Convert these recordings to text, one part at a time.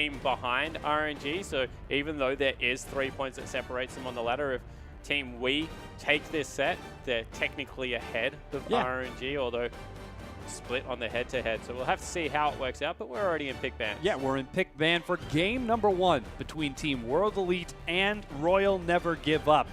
game behind RNG, so even though there is 3 points that separates them on the ladder, if Team We take this set, they're technically ahead of RNG, although split on the head-to-head. So we'll have to see how it works out, but we're already in pick ban. Yeah, we're in pick ban for game number 1 between Team World Elite and Royal Never Give Up.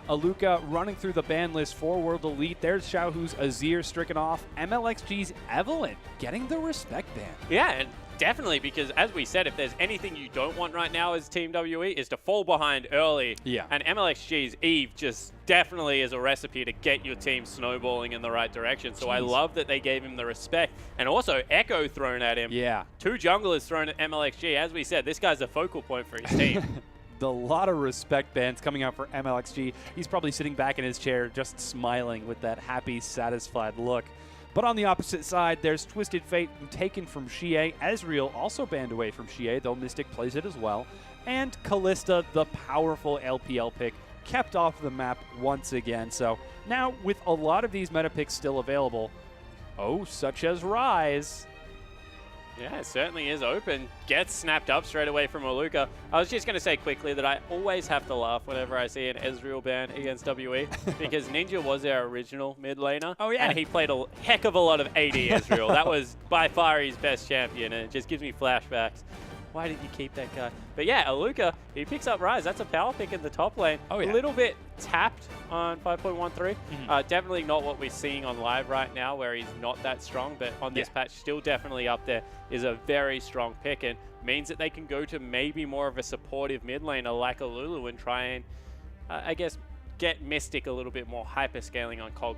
Aluka running through the ban list for World Elite. There's Xiaohu's Azir stricken off. MLXG's Evelyn getting the respect ban. Yeah, and definitely, because as we said, if there's anything you don't want right now as Team WE is to fall behind early. Yeah. And MLXG's Eve just definitely is a recipe to get your team snowballing in the right direction. So I love that they gave him the respect. And also Echo thrown at him. Yeah. 2 junglers thrown at MLXG. As we said, this guy's the focal point for his team. A lot of respect bans coming out for MLXG. He's probably sitting back in his chair just smiling with that happy, satisfied look. But on the opposite side, there's Twisted Fate taken from Xie. Ezreal also banned away from Xie, though Mystic plays it as well. And Kalista, the powerful LPL pick, kept off the map once again. So now, with a lot of these meta picks still available, such as Ryze. Yeah, it certainly is open. Gets snapped up straight away from Aluka. I was just going to say quickly that I always have to laugh whenever I see an Ezreal ban against WE because Ninja was our original mid laner. Oh, yeah. And he played a heck of a lot of AD Ezreal. That was by far his best champion, and it just gives me flashbacks. Why did you keep that guy? But yeah, Aluka, he picks up Ryze. That's a power pick in the top lane. Oh, yeah. A little bit tapped on 5.13. Definitely not what we're seeing on live right now, where he's not that strong. But on this patch, still definitely up there. Is a very strong pick and means that they can go to maybe more of a supportive mid laner like a Lulu and try and, I guess, get Mystic a little bit more hyper-scaling on Kog'Maw.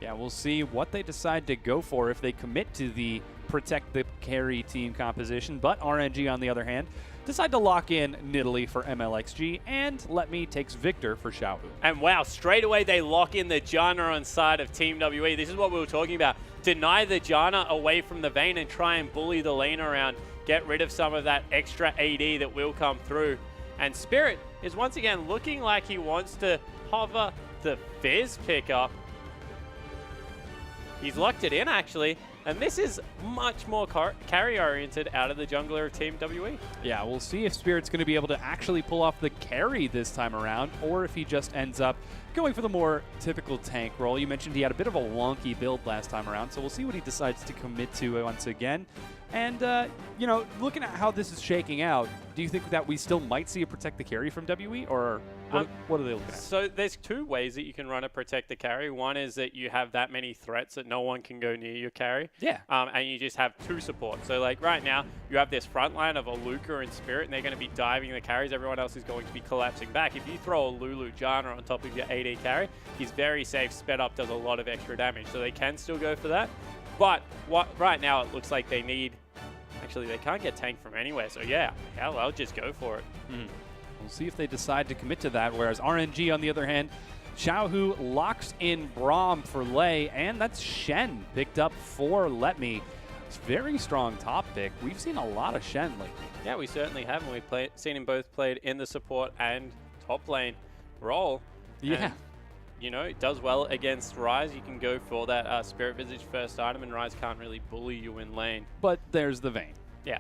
Yeah, we'll see what they decide to go for if they commit to the protect the carry team composition. But RNG, on the other hand, decide to lock in Nidalee for MLXG, and Let Me takes Victor for Xiaohu. And wow, straight away they lock in the Janna on side of Team WE. This is what we were talking about. Deny the Janna away from the Vayne and try and bully the lane around. Get rid of some of that extra AD that will come through. And Spirit is once again looking like he wants to hover the Fizz pickup. He's locked it in, actually. And this is much more carry-oriented out of the jungler of Team WE. Yeah, we'll see if Spirit's going to be able to actually pull off the carry this time around, or if he just ends up going for the more typical tank role. You mentioned he had a bit of a wonky build last time around, so we'll see what he decides to commit to once again. And, you know, looking at how this is shaking out, do you think that we still might see a Protect the Carry from WE, or what are they looking at? So there's 2 ways that you can run a Protect the Carry. One is that you have that many threats that no one can go near your carry. Yeah. And you just have 2 supports. So, like, right now, you have this front line of Aluka and Spirit, and they're going to be diving the carries. Everyone else is going to be collapsing back. If you throw a Lulu Janna on top of your AD carry, he's very safe, sped up, does a lot of extra damage. So they can still go for that. But right now, it looks like they need... Actually, they can't get tanked from anywhere, so yeah, hell, I'll just go for it. We'll see if they decide to commit to that, whereas RNG, on the other hand, Xiaohu locks in Braum for Lei, and that's Shen picked up for Let Me. It's a very strong top pick. We've seen a lot of Shen lately. Yeah, we certainly have, and we've seen him both played in the support and top lane role. Yeah. And, you know, it does well against Ryze. You can go for that Spirit Visage first item, and Ryze can't really bully you in lane. But there's the Vayne. Yeah.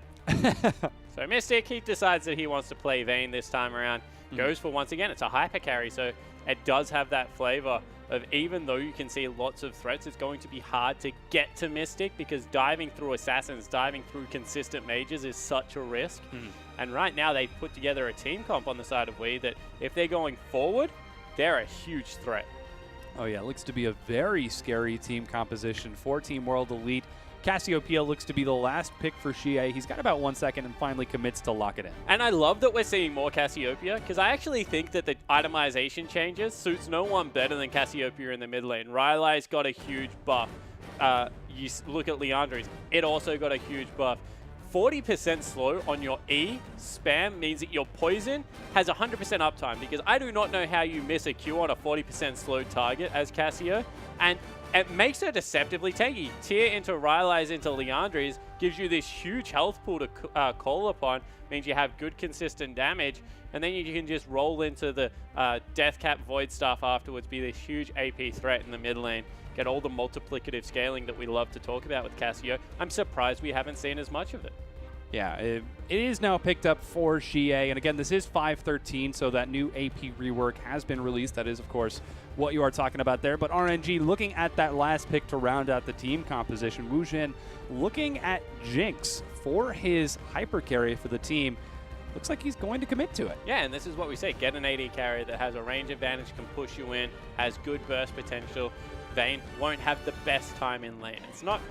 So Mystic, he decides that he wants to play Vayne this time around. Goes for, once again, it's a hyper carry, so it does have that flavor of, even though you can see lots of threats, it's going to be hard to get to Mystic because diving through assassins, diving through consistent mages is such a risk. And right now they've put together a team comp on the side of Wii that if they're going forward, they're a huge threat. Oh yeah, it looks to be a very scary team composition for Team World Elite. Cassiopeia looks to be the last pick for Xie. He's got about 1 second and finally commits to lock it in. And I love that we're seeing more Cassiopeia because I actually think that the itemization changes suits no one better than Cassiopeia in the mid lane. Rylai's got a huge buff. You look at Liandry's, it also got a huge buff. 40% slow on your E spam means that your poison has 100% uptime, because I do not know how you miss a Q on a 40% slow target as Cassio, and it makes her deceptively tanky. Tear into Rylai's, into Liandry's, gives you this huge health pool to call upon, means you have good consistent damage, and then you can just roll into the Death Cap Void stuff afterwards, be this huge AP threat in the mid lane. Get all the multiplicative scaling that we love to talk about with Cassio. I'm surprised we haven't seen as much of it. Yeah, it is now picked up for Xie, and again, this is 5.13, so that new AP rework has been released. That is, of course, what you are talking about there. But RNG looking at that last pick to round out the team composition. Wu Jin looking at Jinx for his hyper carry for the team. Looks like he's going to commit to it. Yeah, and this is what we say. Get an AD carry that has a range advantage, can push you in, has good burst potential. Vayne won't have the best time in lane. It's not...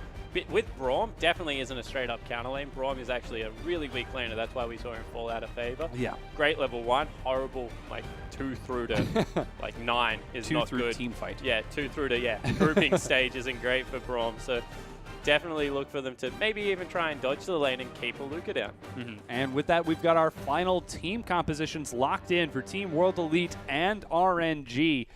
With Braum, definitely isn't a straight-up counter lane. Braum is actually a really weak laner. That's why we saw him fall out of favor. Yeah. Great level 1, horrible, like, 2 through to, like, 9 is not good. 2 through team fight. Yeah, 2 through to, yeah. Grouping stage isn't great for Braum, so definitely look for them to maybe even try and dodge the lane and keep a Luca down. And with that, we've got our final team compositions locked in for Team World Elite and RNG.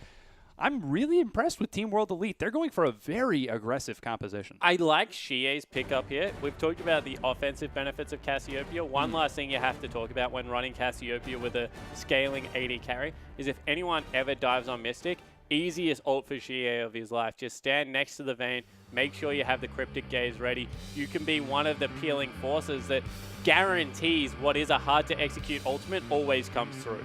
I'm really impressed with Team World Elite. They're going for a very aggressive composition. I like Xie's pickup here. We've talked about the offensive benefits of Cassiopeia. One last thing you have to talk about when running Cassiopeia with a scaling AD carry is if anyone ever dives on Mystic, easiest ult for Xie of his life. Just stand next to the Vayne, make sure you have the Cryptic Gaze ready. You can be one of the peeling forces that guarantees what is a hard-to-execute ultimate always comes through.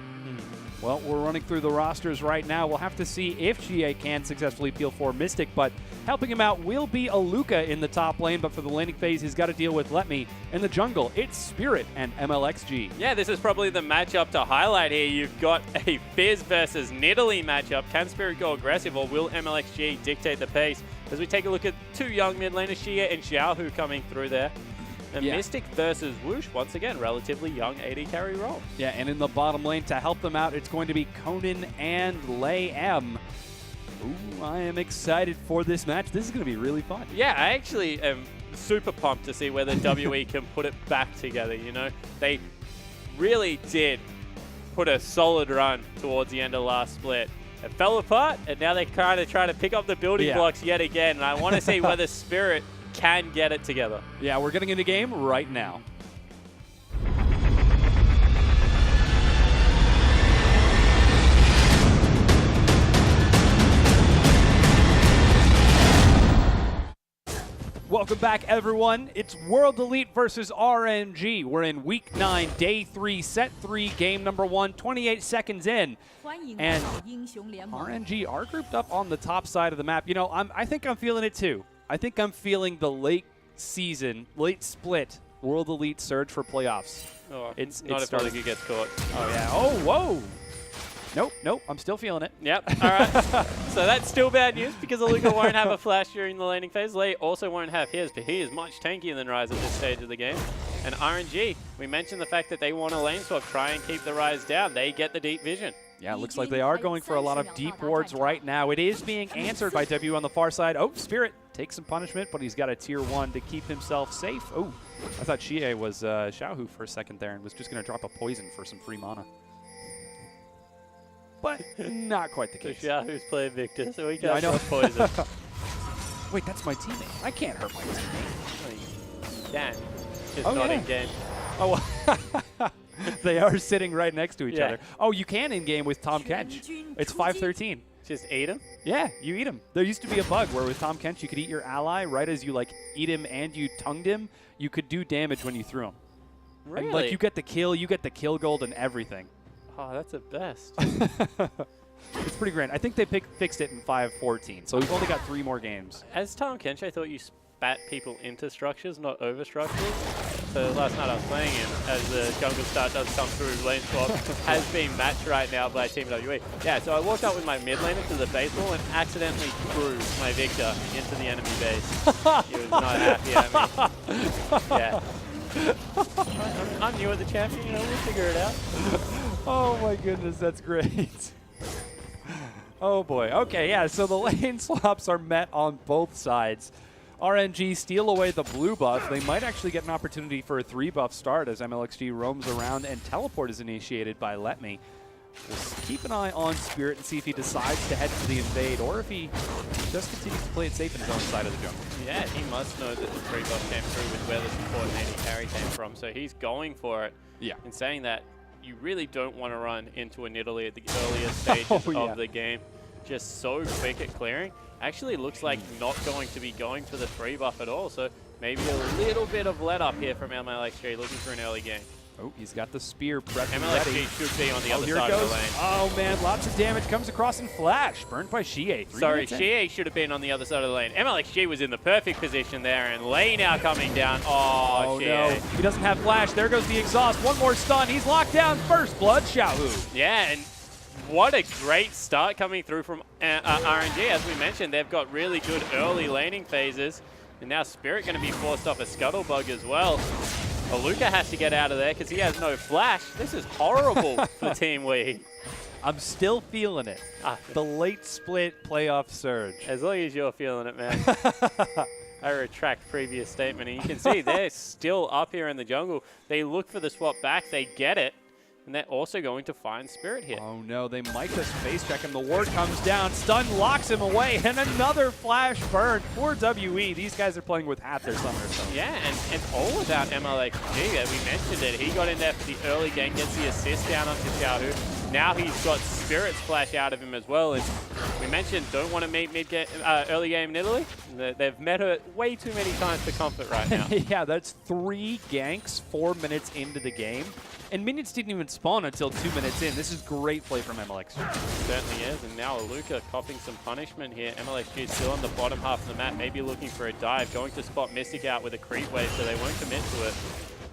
Well, we're running through the rosters right now. We'll have to see if Xie can successfully peel for Mystic, but helping him out will be a Luca in the top lane, but for the laning phase, he's got to deal with Let Me. In the jungle, it's Spirit and MLXG. Yeah, this is probably the matchup to highlight here. You've got a Fizz versus Nidalee matchup. Can Spirit go aggressive, or will MLXG dictate the pace? As we take a look at two young mid laners, Xie and Xiaohu coming through there. And Mystic versus Whoosh, once again, relatively young AD carry role. Yeah, and in the bottom lane to help them out, it's going to be Conan and Lei M. Ooh, I am excited for this match. This is going to be really fun. Yeah, I actually am super pumped to see whether WE can put it back together, you know? They really did put a solid run towards the end of last split. It fell apart, and now they're kind of trying to pick up the building blocks yet again. And I want to see whether Spirit can get it together. Yeah, we're getting into the game right now. Welcome back, everyone. It's World Elite versus RNG. We're in Week 9, Day 3, Set 3, Game number 1, 28 seconds in. And RNG are grouped up on the top side of the map. You know, I think I'm feeling it too. I think I'm feeling the late season, late split World Elite surge for playoffs. Oh, it's not if Luca gets caught. Oh, yeah. Oh, whoa. Nope, I'm still feeling it. Yep, all right. So that's still bad news because Luca won't have a flash during the laning phase. Lei also won't have his, but he is much tankier than Ryze at this stage of the game. And RNG, we mentioned the fact that they want a lane swap, try and keep the Ryze down. They get the deep vision. Yeah, it looks like they are going for a lot of deep wards right now. It is being answered by W on the far side. Oh, Spirit takes some punishment, but he's got a tier 1 to keep himself safe. Oh, I thought Xie was Xiaohu for a second there and was just going to drop a poison for some free mana. But not quite the case. So Xiaohu's playing Victor, so he can't drop poison. Wait, that's my teammate. I can't hurt my teammate. You can. Just not in game. Oh, they are sitting right next to each other. Oh, you can in-game with Tahm Kench. It's 5.13. Just eat him? Yeah, you eat him. There used to be a bug where with Tahm Kench you could eat your ally right as you like eat him and you tongued him. You could do damage when you threw him. Really? And, like you get the kill gold and everything. Oh, that's the best. It's pretty grand. I think they fixed it in 5.14, so we've only got 3 more games. As Tahm Kench, I thought you spat people into structures, not over structures. So last night I was playing him as the jungle start does come through. Lane swap has been matched right now by Team WE. Yeah, so I walked up with my mid laner to the base wall and accidentally threw my Victor into the enemy base. He was not happy at me. Yeah. I'm new at the champion, you know, we'll figure it out. Oh my goodness, that's great. Oh boy. Okay, yeah, so the lane swaps are met on both sides. RNG steal away the blue buff. They might actually get an opportunity for a 3-buff start as MLXG roams around and teleport is initiated by Let Me. We'll keep an eye on Spirit and see if he decides to head to the invade or if he just continues to play it safe in his own side of the jungle. Yeah, he must know that the 3-buff came through with where the support and AD carry came from, so he's going for it. Yeah. In saying that, you really don't want to run into a Nidalee at the earlier stages of the game. Just so quick at clearing. Actually looks like not going to be going for the 3-buff at all, so Maybe a little bit of let up here from MLXG, looking for an early game. Oh, he's got the spear prepped MLXG should be on the other side of the lane. Oh, man, lots of damage comes across in flash. Burned by Shie. Sorry, Shie should have been on the other side of the lane. MLXG was in the perfect position there, and Lane now coming down. Oh, Shie. No. He doesn't have flash. There goes the exhaust. One more stun. He's locked down. First blood, Xiaohu. Yeah, and what a great start coming through from RNG. As we mentioned, they've got really good early laning phases. And now Spirit going to be forced off a Scuttlebug as well. Aluka has to get out of there because he has no flash. This is horrible for Team Wii. I'm still feeling it. The late split playoff surge. As long as you're feeling it, man. I retract previous statement. And you can see they're still up here in the jungle. They look for the swap back. They get it. And they're also going to find Spirit here. Oh no, they might just face check him. The ward comes down, stun locks him away, and another flash burn. Poor WE, these guys are playing with half their summer. So. Yeah, and all about MLXG, that we mentioned it. He got in there for the early game, gets the assist down onto Xiaohu. Now he's got Spirit's flash out of him as well. And we mentioned don't want to meet early game in Italy. They've met her way too many times for comfort right now. Yeah, that's 3 ganks 4 minutes into the game. And minions didn't even spawn until 2 minutes in. This is great play from MLXG. Certainly is, and now Aluka copping some punishment here. MLXG is still on the bottom half of the map, maybe looking for a dive, going to spot Mystic out with a creep wave, so they won't commit to it.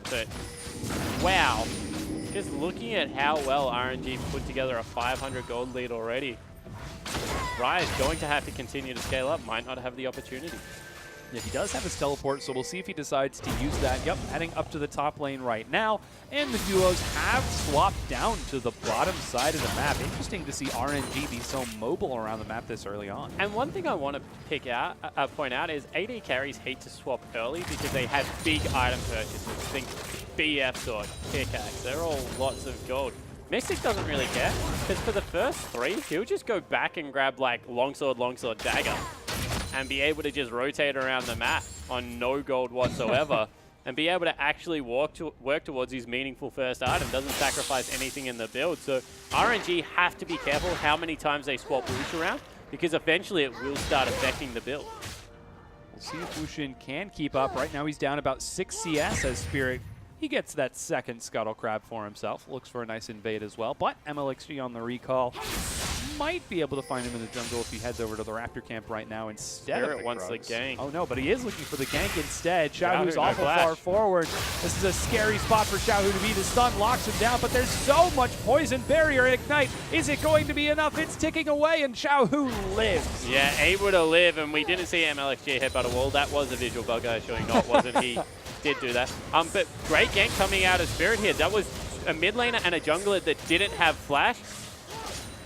But, wow. Just looking at how well RNG put together a 500 gold lead already. Rai is going to have to continue to scale up, might not have the opportunity. Yeah, he does have his teleport, so we'll see if he decides to use that. Yep, heading up to the top lane right now. And the duos have swapped down to the bottom side of the map. Interesting to see RNG be so mobile around the map this early on. And one thing I want to point out is AD carries hate to swap early because they have big item purchases. Think BF Sword, Pickaxe, they're all lots of gold. Mystic doesn't really care, because for the first 3, he'll just go back and grab like longsword, dagger, and be able to just rotate around the map on no gold whatsoever, and be able to actually work towards his meaningful first item. Doesn't sacrifice anything in the build. So RNG have to be careful how many times they swap Wush around, because eventually it will start affecting the build. We'll see if Wushin can keep up. Right now he's down about 6 CS as Spirit. He gets that second Scuttle Crab for himself. Looks for a nice invade as well. But MLXG on the recall might be able to find him in the jungle if he heads over to the Raptor camp right now instead Spirit of the wants the Grubs. gank. Oh no, but he is looking for the gank instead. Xiaohu's no awful flash. far forward. This is a scary spot for Xiaohu to be. The stun locks him down, but there's so much poison barrier and ignite. Is it going to be enough? It's ticking away, and Xiaohu lives. Yeah, able to live, and we didn't see MLXG headbutt a wall. That was a visual bug showing not, wasn't he? Did do that. But great gank coming out of Spirit here. That was a mid laner and a jungler that didn't have flash,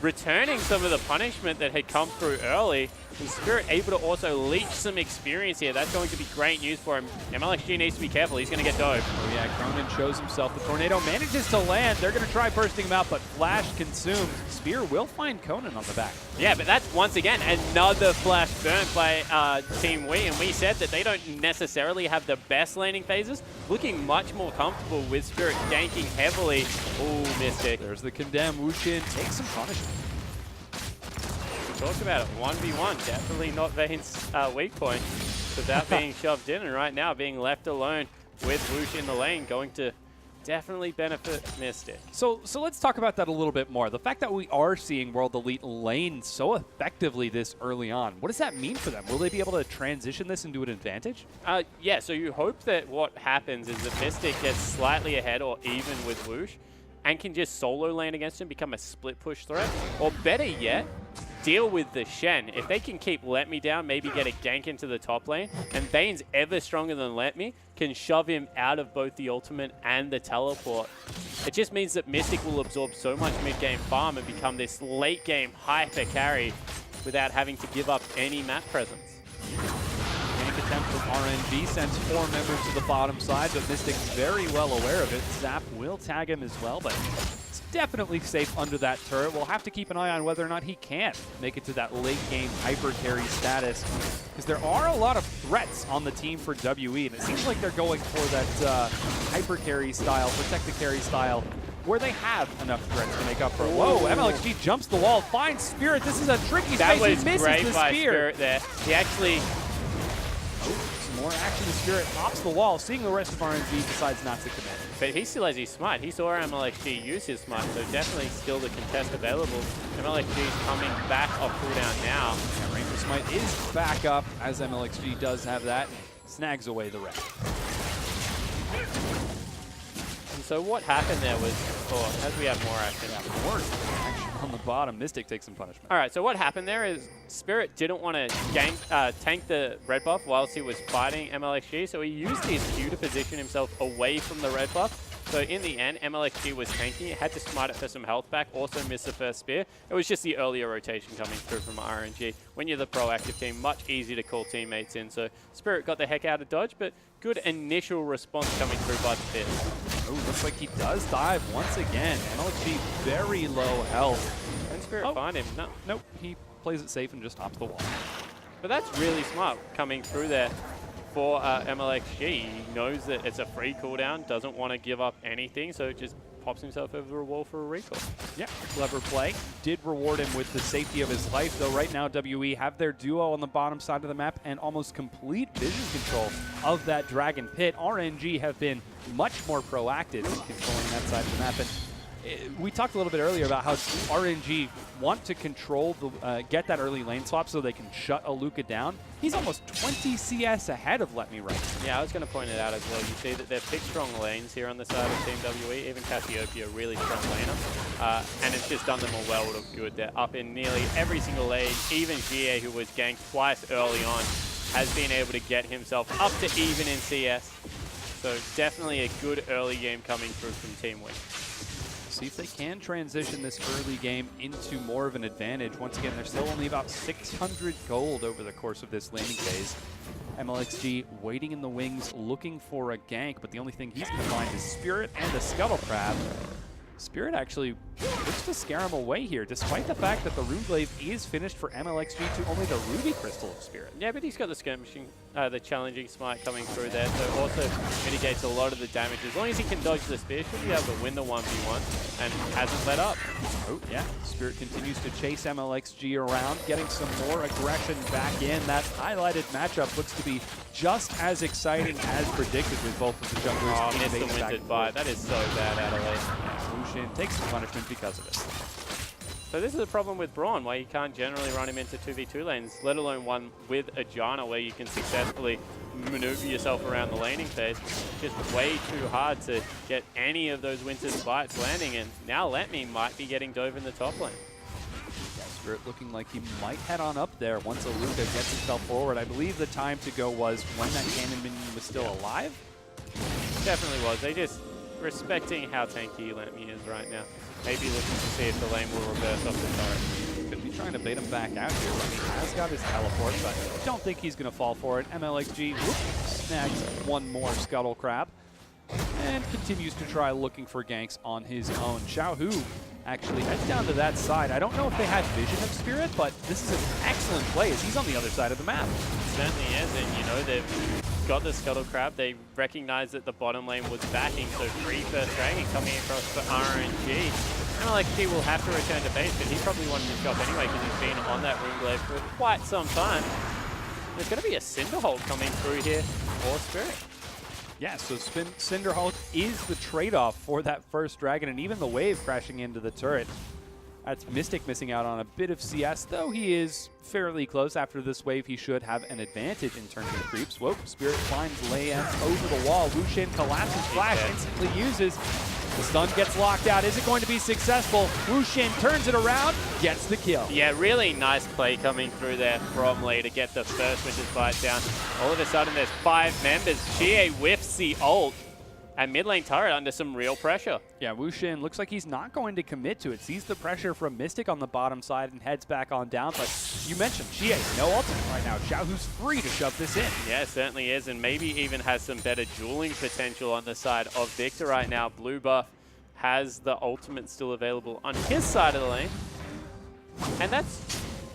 returning some of the punishment that had come through early. And Spirit able to also leech some experience here. That's going to be great news for him. MLXG needs to be careful. He's going to get dove. Oh yeah, Cronin shows himself. The tornado manages to land. They're going to try bursting him out, but flash consumed. Spear will find Conan on the back. Yeah, but that's once again another flash burn by Team Wii, and we said that they don't necessarily have the best laning phases. Looking much more comfortable with Spirit ganking heavily. Ooh, Mystic. There's the condemn. Wushin takes some punishment. Talked about it, 1v1, definitely not Vane's weak point without being shoved in, and right now being left alone with Woosh in the lane, going to definitely benefit Mystic. So let's talk about that a little bit more. The fact that we are seeing World Elite lane so effectively this early on, what does that mean for them? Will they be able to transition this into an advantage? Yeah, so you hope that what happens is that Mystic gets slightly ahead or even with Woosh and can just solo lane against him, become a split push threat, or better yet, deal with the Shen. If they can keep Let Me down, maybe get a gank into the top lane, and Vane's ever stronger than Let Me, can shove him out of both the ultimate and the teleport. It just means that Mystic will absorb so much mid-game farm and become this late-game hyper carry without having to give up any map presence. Gank attempt from RNG sends 4 members to the bottom side, but Mystic's very well aware of it. Zap will tag him as well, but it's definitely safe under that turret. We'll have to keep an eye on whether or not he can make it to that late game hyper carry status, because there are a lot of threats on the team for WE, and it seems like they're going for that hyper carry style, protect the carry style, where they have enough threats to make up for it. Whoa, MLXG jumps the wall, finds Spirit. This is a tricky space. That was he misses great the by spear. Spirit there. He actually... more action. The Spirit pops the wall, seeing the rest of RNG, decides not to commit. But he still has his smite. He saw MLXG use his smite, so definitely still the contest available. MLXG is coming back off cooldown now. Yeah, Rainbow Smite is back up, as MLXG does have that. Snags away the red. And so what happened there was, as we have more action. Yeah, more action on the bottom. Mystic takes some punishment. All right, so what happened there is Spirit didn't want to tank the red buff whilst he was fighting MLXG, so he used his Q to position himself away from the red buff. So in the end, MLXG was tanking it, had to smite it for some health back, also missed the first spear. It was just the earlier rotation coming through from RNG. When you're the proactive team, much easier to call teammates in. So Spirit got the heck out of dodge, but good initial response coming through by the pit. Oh, looks like he does dive once again. MLXG very low health. Can Spirit find him? No. Nope, he plays it safe and just hops the wall. But that's really smart coming through there. For MLXG, he knows that it's a free cooldown, doesn't want to give up anything, so just pops himself over a wall for a recall. Yeah, clever play. Did reward him with the safety of his life, though right now WE have their duo on the bottom side of the map and almost complete vision control of that Dragon Pit. RNG have been much more proactive in controlling that side of the map. And we talked a little bit earlier about how RNG want to control the get that early lane swap so they can shut Aluka down. He's almost 20 CS ahead of Let Me Right. Yeah, I was going to point it out as well. You see that they've picked strong lanes here on the side of Team WE. Even Cassiopeia, really strong laner. And it's just done them a world of good. They're up in nearly every single lane. Even GA, who was ganked twice early on, has been able to get himself up to even in CS. So definitely a good early game coming through from Team Wing. See if they can transition this early game into more of an advantage. Once again, they're still only about 600 gold over the course of this laning phase. MLXG waiting in the wings, looking for a gank, but the only thing he's going to find is Spirit and a Scuttle Crab. Spirit actually looks to scare him away here, despite the fact that the Runeglaive is finished for MLXG to only the Ruby Crystal of Spirit. Yeah, but he's got the skirmishing, the challenging smite coming through there, so also mitigates a lot of the damage. As long as he can dodge the spear, should be able to win the 1v1, and hasn't let up. Oh, yeah. Spirit continues to chase MLXG around, getting some more aggression back in. That highlighted matchup looks to be just as exciting as predicted with both of the junglers. Oh, missed the winded bite. That is so bad out of lane. Shin takes some punishment because of it. So this is a problem with Braun, why you can't generally run him into 2v2 lanes, let alone one with a Janna where you can successfully maneuver yourself around the laning phase. Just way too hard to get any of those winter bites landing, and now Let Me might be getting dove in the top lane. Yeah, Spirit looking like he might head on up there once Aluka gets himself forward. I believe the time to go was when that cannon minion was still alive. Definitely was. They just respecting how tanky Let Me is right now. Maybe looking to see if the lane will reverse off the turret. Could be trying to bait him back out here. Let Me has got his teleport, but don't think he's going to fall for it. MLXG snags one more Scuttle Crab and continues to try looking for ganks on his own. Xiaohu actually heads down to that side. I don't know if they had vision of Spirit, but this is an excellent play as he's on the other side of the map. It certainly is, and you know, they've got the Scuttle Crab. They recognize that the bottom lane was backing, so free first dragon coming across for RNG. MLXG will have to return to base, but he probably wanted to shop anyway because he's been on that Runeglaive for quite some time. There's going to be a Cinderhold coming through here for Spirit. Yeah, so Cinderhulk is the trade-off for that first dragon, and even the wave crashing into the turret. That's Mystic missing out on a bit of CS, though he is fairly close. After this wave, he should have an advantage in terms of creeps. Whoa, Spirit finds Lei-Ents over the wall. Wuxin collapses, Flash instantly uses. The stun gets locked out. Is it going to be successful? Wuxin turns it around, gets the kill. Yeah, really nice play coming through there from Lei to get the first Winter's Bite down. All of a sudden, there's 5 members. GA whiffs the ult. And mid lane turret under some real pressure. Yeah, Wuxin looks like he's not going to commit to it. Sees the pressure from Mystic on the bottom side and heads back on down. But you mentioned GA, no ultimate right now. Xiaohu's free to shove this in. Yeah, it certainly is. And maybe even has some better dueling potential on the side of Victor right now. Blue buff has the ultimate still available on his side of the lane. And that's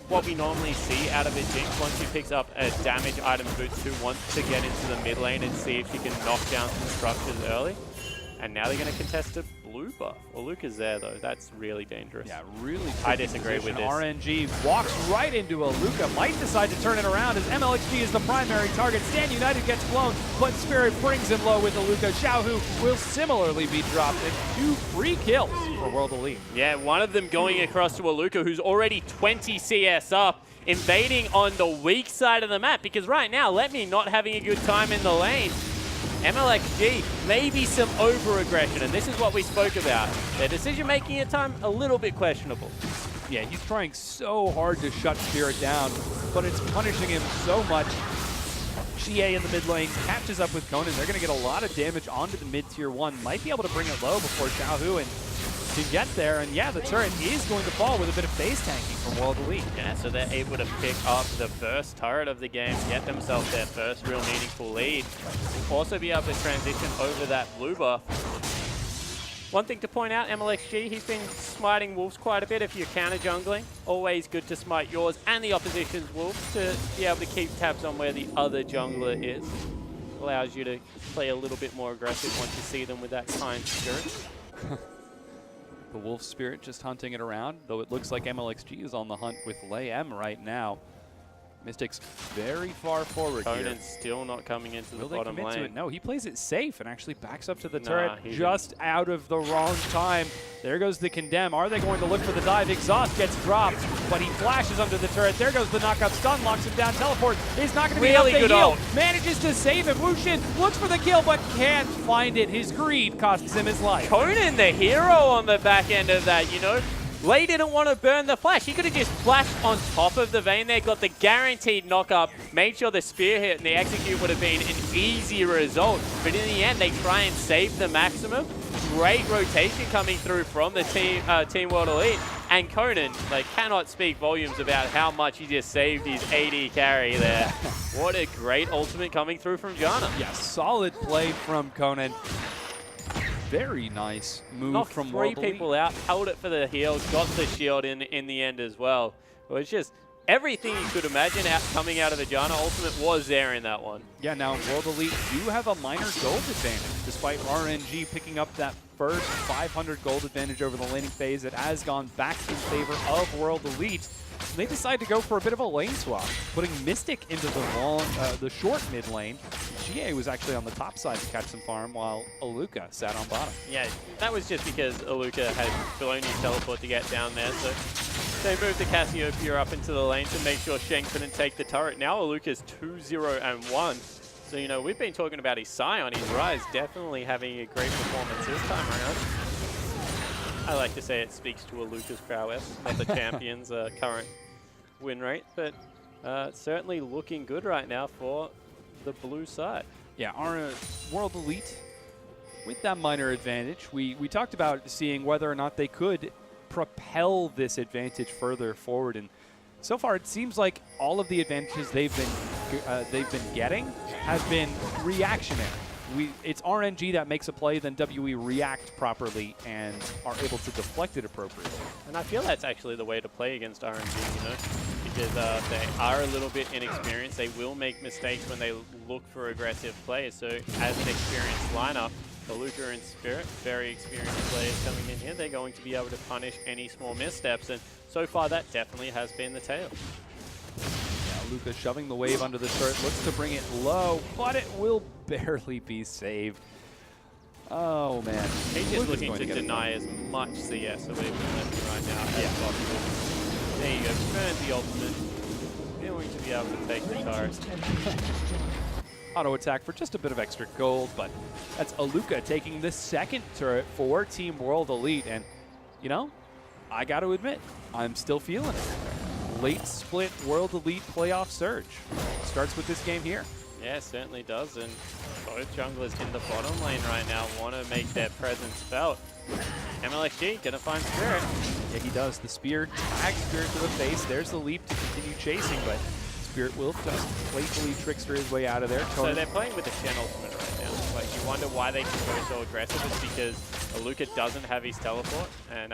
what we normally see out of it, Jinx. Once she picks up a damage item, Boots 2 wants to get into the mid lane and see if she can knock down some structures early. And now they're going to contest a blue buff. Well, Luca's there, though. That's really dangerous. Yeah, really. I disagree with this. RNG walks right into a Luca. Might decide to turn it around as MLXG is the primary target. Stand United gets blown, but Spirit brings him low with a Luca. Xiaohu will similarly be dropped, and 2 free kills for World Elite. Yeah, one of them going across to a Luca who's already 20 CS up, invading on the weak side of the map, because right now, Letme not having a good time in the lane. MLXG, maybe some over-aggression, and this is what we spoke about. Their decision-making at time, a little bit questionable. Yeah, he's trying so hard to shut Spirit down, but it's punishing him so much. Xie in the mid lane catches up with Conan. They're going to get a lot of damage onto the mid-tier 1. Might be able to bring it low before Xiaohu and can get there. And yeah, the turret is going to fall with a bit of phase tanking from World Elite. Yeah, so they're able to pick up the first turret of the game, get themselves their first real meaningful lead. Also be able to transition over that blue buff. One thing to point out, MLXG, he's been smiting wolves quite a bit if you're counter jungling. Always good to smite yours and the opposition's wolves to be able to keep tabs on where the other jungler is. Allows you to play a little bit more aggressive once you see them with that kind spirit. The Wolf Spirit just hunting it around, though it looks like MLXG is on the hunt with Lei M right now. Mystic's very far forward here. Conan's still not coming into the bottom lane. To it? No, he plays it safe and actually backs up to the turret just out of the wrong time. There goes the Condemn. Are they going to look for the dive? Exhaust gets dropped, but he flashes under the turret. There goes the knockup stun, locks him down. Teleport is not going to be enough to heal. Manages to save him. Wushin looks for the kill, but can't find it. His greed costs him his life. Conan, the hero on the back end of that, you know. Lei didn't want to burn the flash. He could have just flashed on top of the Vayne there, got the guaranteed knock-up, made sure the spear hit, and the execute would have been an easy result. But in the end, they try and save the maximum. Great rotation coming through from the Team World Elite. And Conan, they cannot speak volumes about how much he just saved his AD carry there. What a great ultimate coming through from Jana. Yeah, solid play from Conan. Very nice move from World Elite. Knocked 3 people out, held it for the heal, got the shield in the end as well. It was just everything you could imagine coming out of the Jana ultimate was there in that one. Yeah, now World Elite do have a minor gold advantage, despite RNG picking up that first 500 gold advantage over the laning phase. It has gone back in favor of World Elite. And they decide to go for a bit of a lane swap, putting Mystic into the short mid lane. Xie was actually on the top side to catch some farm, while Aluka sat on bottom. Yeah, that was just because Aluka had blown his teleport to get down there. So they moved the Cassiopeia up into the lane to make sure Shen couldn't take the turret. Now Aluka's 2-0-1. So, you know, we've been talking about his Scion, his Rise, definitely having a great performance this time around. I like to say it speaks to Aluka's prowess, not the champion's current win rate, but certainly looking good right now for the blue side. Yeah, our World Elite, with that minor advantage, we talked about seeing whether or not they could propel this advantage further forward, and so far it seems like all of the advantages they've been getting have been reactionary. It's RNG that makes a play, then WE react properly and are able to deflect it appropriately. And I feel that's actually the way to play against RNG, you know, because they are a little bit inexperienced. They will make mistakes when they look for aggressive players. So as an experienced lineup, Aluka and Spirit, very experienced players coming in here, they're going to be able to punish any small missteps. And so far, that definitely has been the tale. Luka shoving the wave under the turret, looks to bring it low, but it will barely be saved. Oh, man. He's just looking to deny as much CS away from left right now as possible. There you go. Burn the ultimate. Going to be able to take the turret. Auto attack for just a bit of extra gold, but that's Aluka taking the second turret for Team World Elite. And, you know, I got to admit, I'm still feeling it. Late split World Elite playoff surge. Starts with this game here. Yeah, it certainly does. And both junglers in the bottom lane right now want to make their presence felt. MLXG gonna find Spirit. Yeah, he does. The spear tags Spirit to the face. There's the leap to continue chasing, but Spirit will just playfully trickster his way out of there. So they're playing with the Shen ultimate right now. Like, you wonder why they can go so aggressive. It's because Aluka doesn't have his teleport, and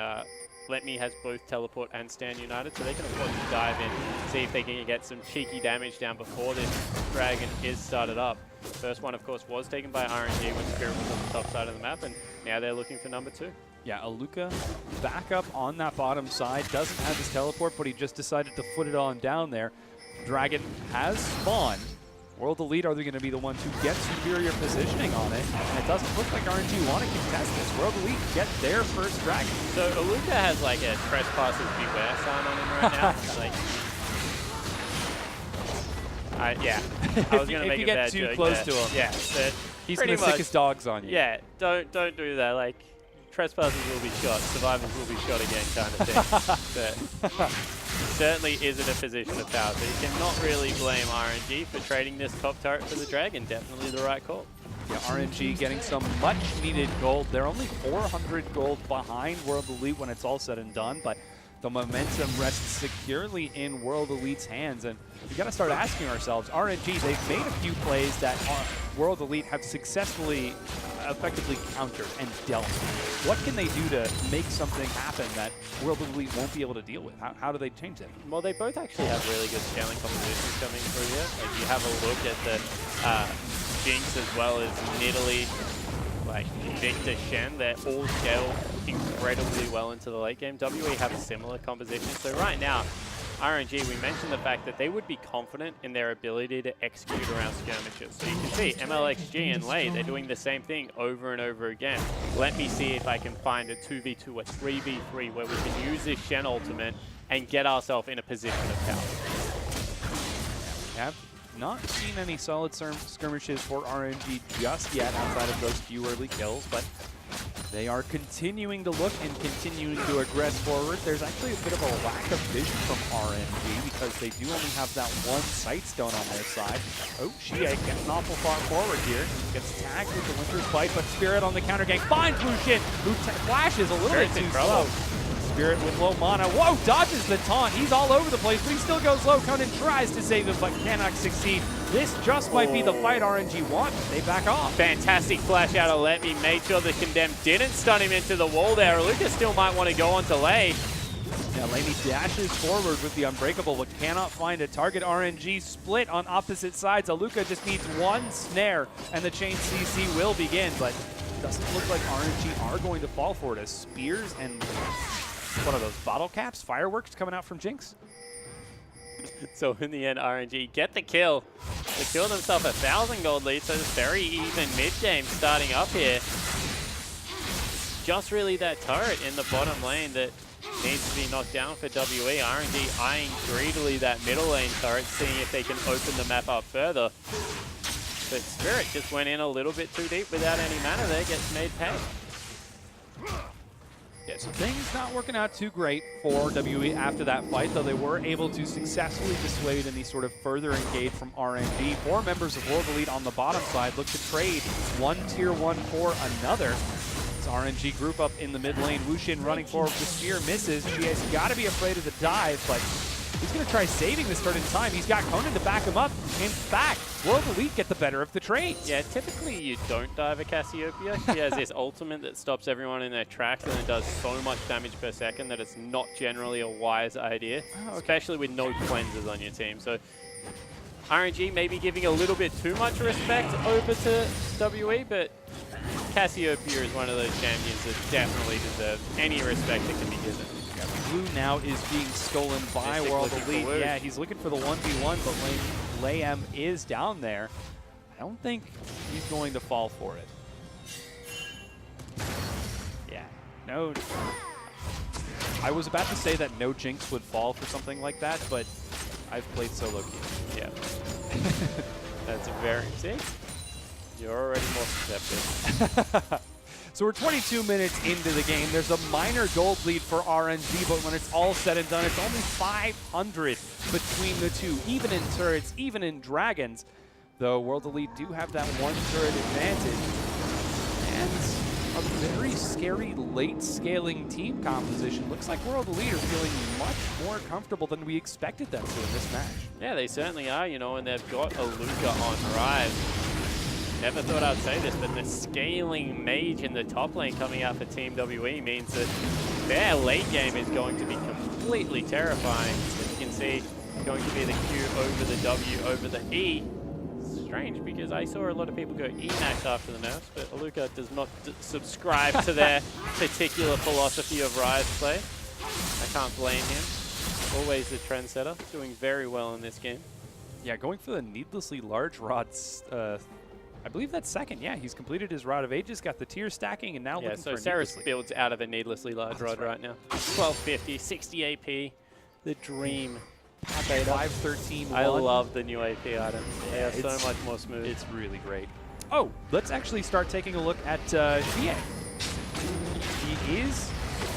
Letme has both teleport and stand united, so they can afford to dive in, see if they can get some cheeky damage down before this dragon is started up. First one, of course, was taken by RNG when Spirit was on the top side of the map, and now they're looking for number 2. Yeah, Aluka back up on that bottom side. Doesn't have his teleport, but he just decided to foot it on down there. Dragon has spawned. World Elite are they going to be the ones who get superior positioning on it? And it doesn't look like RNG want to contest this. World Elite get their first Dragon. So Aluka has like a trespassers beware sign on him right now. Like, yeah, I was going to make a bad joke. If you get too close to him, yeah, he's going to sick his dogs on you. Yeah, don't do that. Like, trespassers will be shot, survivors will be shot again kind of thing. But certainly is in a position of power, so you cannot really blame RNG for trading this top turret for the Dragon. Definitely the right call. Yeah, RNG getting some much needed gold. They're only 400 gold behind World Elite when it's all said and done, but the momentum rests securely in World Elite's hands, and we got to start asking ourselves, RNG, they've made a few plays that World Elite have successfully, effectively countered and dealt. What can they do to make something happen that World Elite won't be able to deal with? How do they change it? Well, they both actually have really good scaling compositions coming through here. Like, you have a look at the Jinx as well as Nidalee, like Victor, Shen, they're all scaled incredibly well into the late game. WE have a similar composition. So right now, RNG, we mentioned the fact that they would be confident in their ability to execute around skirmishes. So you can see MLXG and late, they're doing the same thing over and over again. Let me see if I can find a 2v2 or 3v3 where we can use this Shen ultimate and get ourselves in a position of power. Have not seen any solid skirmishes for RNG just yet outside of those few early kills, but they are continuing to look and continuing to aggress forward. There's actually a bit of a lack of vision from RNG because they do only have that one sight stone on their side. Oh, Xie getting awful far forward here. Gets tagged with the Winter's Bite, but Spirit on the counter gank finds Lucian, who flashes a little bit too slow. Spirit with low mana. Whoa, dodges the taunt. He's all over the place, but he still goes low. Conan tries to save him, but cannot succeed. This just might be the fight RNG want. They back off. Fantastic flash out of Let Me. Made sure the Condemned didn't stun him into the wall there. Lucas still might want to go on to Lei. Yeah, Lamy dashes forward with the Unbreakable, but cannot find a target. RNG split on opposite sides. Aluka just needs one snare, and the chain CC will begin, but it doesn't look like RNG are going to fall for it as Spears and what are those, bottle caps, fireworks coming out from Jinx? So in the end, RNG get the kill. They kill themselves 1,000 gold lead, so it's very even mid-game starting up here. Just really that turret in the bottom lane that needs to be knocked down for WE. RNG eyeing greedily that middle lane turret, seeing if they can open the map up further. But Spirit just went in a little bit too deep without any mana there, gets made pay. Yeah, so things not working out too great for WE after that fight, though they were able to successfully dissuade any sort of further engage from RNG. 4 members of World Elite on the bottom side look to trade one tier 1 for another. As RNG group up in the mid lane, Wushin running forward, the spear misses. She has got to be afraid of the dive, but he's going to try saving this turn in time. He's got Conan to back him up. In fact, World Elite get the better of the trades. Yeah, typically you don't dive a Cassiopeia. She has this ultimate that stops everyone in their tracks and it does so much damage per second that it's not generally a wise idea, especially with no cleansers on your team. So RNG may be giving a little bit too much respect over to WE, but Cassiopeia is one of those champions that definitely deserves any respect that can be given. Blue now is being stolen by World Elite. Yeah, he's looking for the 1v1, but Layem is down there. I don't think he's going to fall for it. Yeah, no. I was about to say that no Jinx would fall for something like that, but I've played solo queue. Yeah. That's a very... See? You're already more susceptible. So we're 22 minutes into the game. There's a minor gold lead for RNG, but when it's all said and done, it's only 500 between the two, even in turrets, even in dragons. Though World Elite do have that one turret advantage. And a very scary late scaling team composition. Looks like World Elite are feeling much more comfortable than we expected them to in this match. Yeah, they certainly are, you know, and they've got Aluka on Rise. Never thought I'd say this, but the scaling mage in the top lane coming out for Team WE means that their late game is going to be completely terrifying. As you can see, it's going to be the Q over the W over the E. strange because I saw a lot of people go E-Max after the nerfs, but Aluka does not subscribe to their particular philosophy of Rise play. I can't blame him. Always the trendsetter, doing very well in this game. Yeah, going for the needlessly large rods. I believe that's second. Yeah, he's completed his Rod of Ages, got the tier stacking, and now looking for so Ceres builds out of a needlessly large rod right now. 1250, 60 AP, the dream. 513. I love the new AP items. They are so much more smooth. It's really great. Oh, let's actually start taking a look at Xie. He is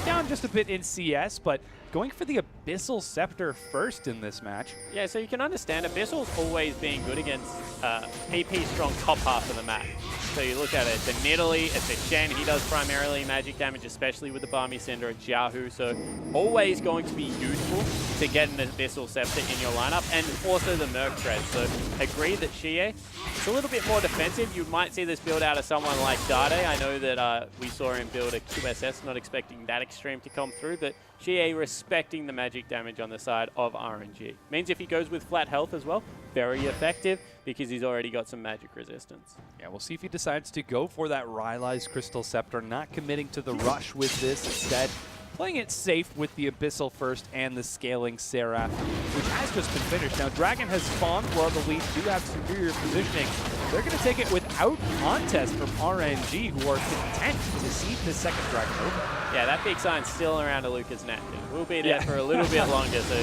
down just a bit in CS, but going for the Abyssal Scepter first in this match. Yeah, so you can understand Abyssal's always being good against AP strong top half of the map. So you look at it, it's a Nidalee, it's a Shen, he does primarily magic damage, especially with the Barmy Cinder and Jiahu, so always going to be useful to get an Abyssal Scepter in your lineup, and also the Merc Tread. So agree that Xie, it's a little bit more defensive. You might see this build out of someone like Dade. I know that we saw him build a QSS, not expecting that extreme to come through, but Xie respecting the magic damage on the side of RNG. Means if he goes with flat health as well, very effective because he's already got some magic resistance. Yeah, we'll see if he decides to go for that Rylai's Crystal Scepter, not committing to the rush with this, instead playing it safe with the Abyssal first and the scaling Seraph, which has just been finished. Now, Dragon has spawned while the Leaf do have superior positioning. They're going to take it without contest from RNG, who are content to see the second Dragon over. Yeah, that big sign's still around Aluka's neck. It will be there for a little bit longer, so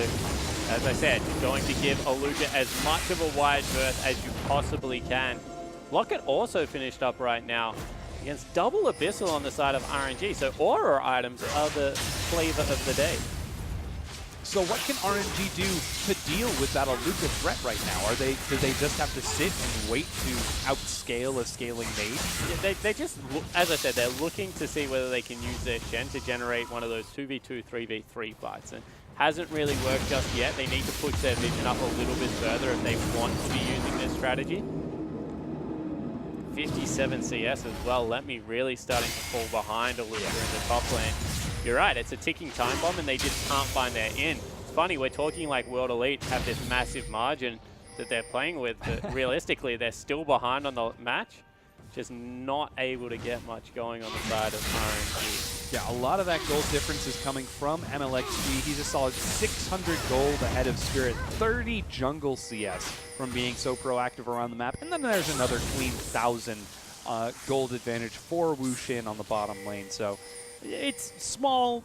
as I said, you're going to give Aluka as much of a wide berth as you possibly can. Locket also finished up right now against double Abyssal on the side of RNG, so Aura items are the flavor of the day. So what can RNG do to deal with that Aluka threat right now? Do they just have to sit and wait to outscale a scaling mage? Yeah, they just, as I said, they're looking to see whether they can use their Shen to generate one of those 2v2, 3v3 fights. And hasn't really worked just yet. They need to push their vision up a little bit further if they want to be using this strategy. 57 CS as well. Let me really starting to fall behind Aluka in the top lane. You're right, it's a ticking time bomb and they just can't find their in. It's funny, we're talking like World Elite have this massive margin that they're playing with, but realistically they're still behind on the match, just not able to get much going on the side of RNG. Yeah, a lot of that gold difference is coming from MLXG. He's a solid 600 gold ahead of Spirit, 30 jungle CS from being so proactive around the map. And then there's another clean 1,000 gold advantage for Wu Xin on the bottom lane. So it's small,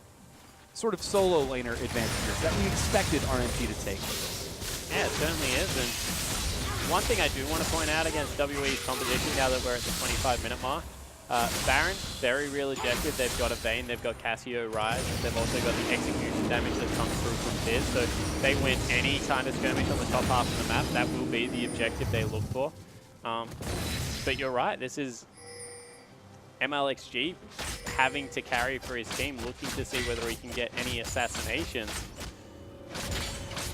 sort of solo laner advantages that we expected RNG to take with this. Yeah, it certainly is. And one thing I do want to point out against WE's composition now that we're at the 25-minute mark, Baron, very real objective. They've got a Vayne, they've got Cassio Rise, they've also got the execution damage that comes through from Fizz. So if they win any kind of skirmish on the top half of the map, that will be the objective they look for. But you're right, this is MLXG having to carry for his team, looking to see whether he can get any assassinations.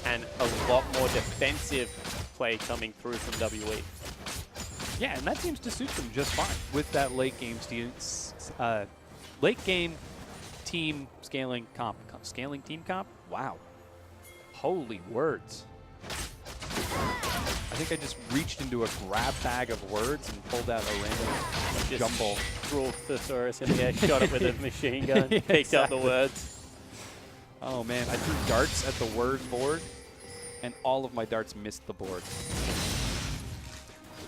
And a lot more defensive play coming through from WE. Yeah, and that seems to suit them just fine with that late game team scaling comp. Scaling team comp? Wow. Holy words. I think I just reached into a grab bag of words and pulled out a random jumble. Ruled Thesaurus in the air, shot it with a machine gun, picked up the words. Oh man, I threw darts at the word board, and all of my darts missed the board.